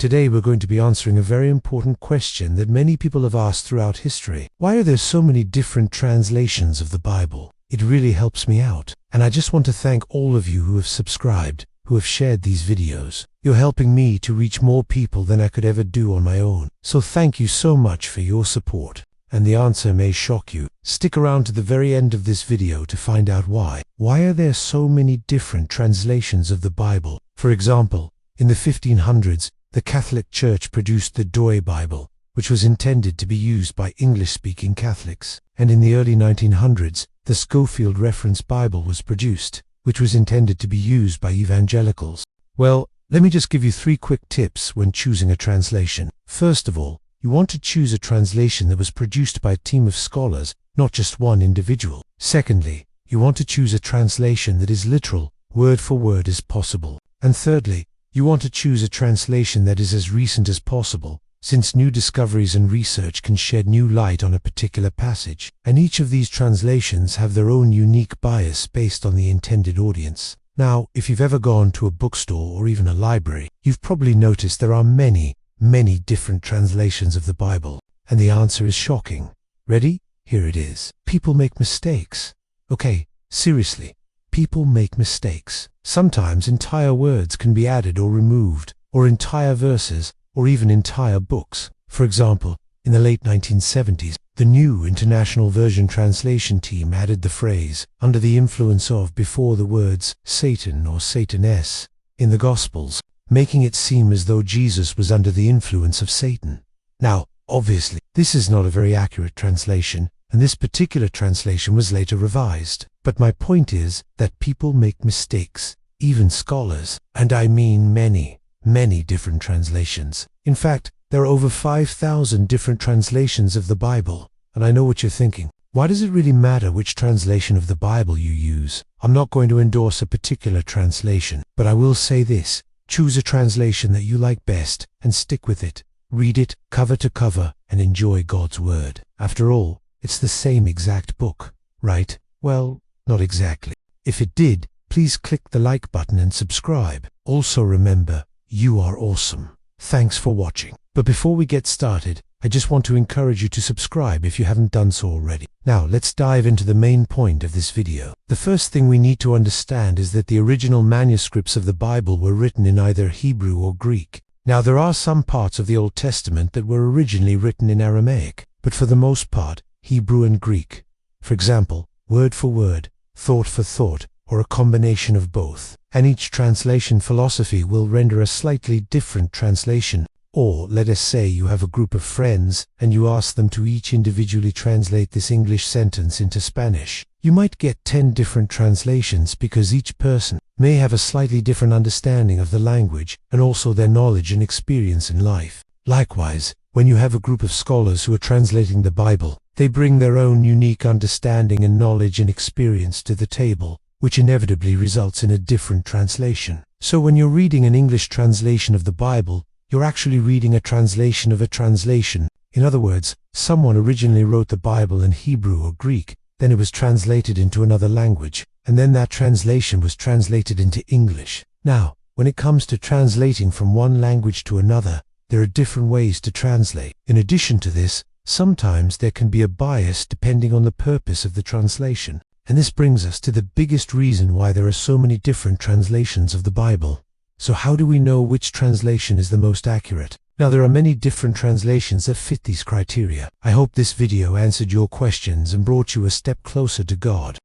today we're going to be answering a very important question that many people have asked throughout history. Why are there so many different translations of the Bible? It really helps me out. And I just want to thank all of you who have subscribed, who have shared these videos. You're helping me to reach more people than I could ever do on my own. So thank you so much for your support. And the answer may shock you. Stick around to the very end of this video to find out why. Why are there so many different translations of the Bible? For example, in the 1500s, the Catholic Church produced the Douay Bible, which was intended to be used by English-speaking Catholics. And in the early 1900s, the Schofield Reference Bible was produced, which was intended to be used by evangelicals. Well, let me just give you 3 quick tips when choosing a translation. First of all, you want to choose a translation that was produced by a team of scholars, not just one individual. Secondly, you want to choose a translation that is literal, word for word as possible. And thirdly, you want to choose a translation that is as recent as possible, since new discoveries and research can shed new light on a particular passage. And each of these translations have their own unique bias based on the intended audience. Now, if you've ever gone to a bookstore or even a library, you've probably noticed there are many different translations of the Bible. And the answer is shocking. Ready? Here it is. People make mistakes. Okay, seriously. People make mistakes. Sometimes entire words can be added or removed, or entire verses, or even entire books. For example, in the late 1970s, the New International Version Translation team added the phrase, "under the influence of," before the words Satan or Sataness in the Gospels, making it seem as though Jesus was under the influence of Satan. Now, obviously, this is not a very accurate translation, and this particular translation was later revised. But my point is that people make mistakes, even scholars, and I mean many different translations. In fact, there are over 5,000 different translations of the Bible, and I know what you're thinking. Why does it really matter which translation of the Bible you use? I'm not going to endorse a particular translation, but I will say this. Choose a translation that you like best and stick with it. Read it cover to cover and enjoy God's Word. After all, it's the same exact book, right? Well, not exactly. If it did, please click the like button and subscribe. Also remember, you are awesome. Thanks for watching. But before we get started, I just want to encourage you to subscribe if you haven't done so already. Now, let's dive into the main point of this video. The first thing we need to understand is that the original manuscripts of the Bible were written in either Hebrew or Greek. Now, there are some parts of the Old Testament that were originally written in Aramaic, but for the most part, Hebrew and Greek. For example, word for word, thought for thought, or a combination of both. And each translation philosophy will render a slightly different translation. Or, let us say you have a group of friends and you ask them to each individually translate this English sentence into Spanish. You might get 10 different translations because each person may have a slightly different understanding of the language and also their knowledge and experience in life. Likewise, when you have a group of scholars who are translating the Bible, they bring their own unique understanding and knowledge and experience to the table, which inevitably results in a different translation. So when you're reading an English translation of the Bible, you're actually reading a translation of a translation. In other words, someone originally wrote the Bible in Hebrew or Greek, then it was translated into another language, and then that translation was translated into English. Now, when it comes to translating from one language to another, there are different ways to translate. In addition to this, sometimes there can be a bias depending on the purpose of the translation. And this brings us to the biggest reason why there are so many different translations of the Bible. So how do we know which translation is the most accurate? Now, there are many different translations that fit these criteria. I hope this video answered your questions and brought you a step closer to God.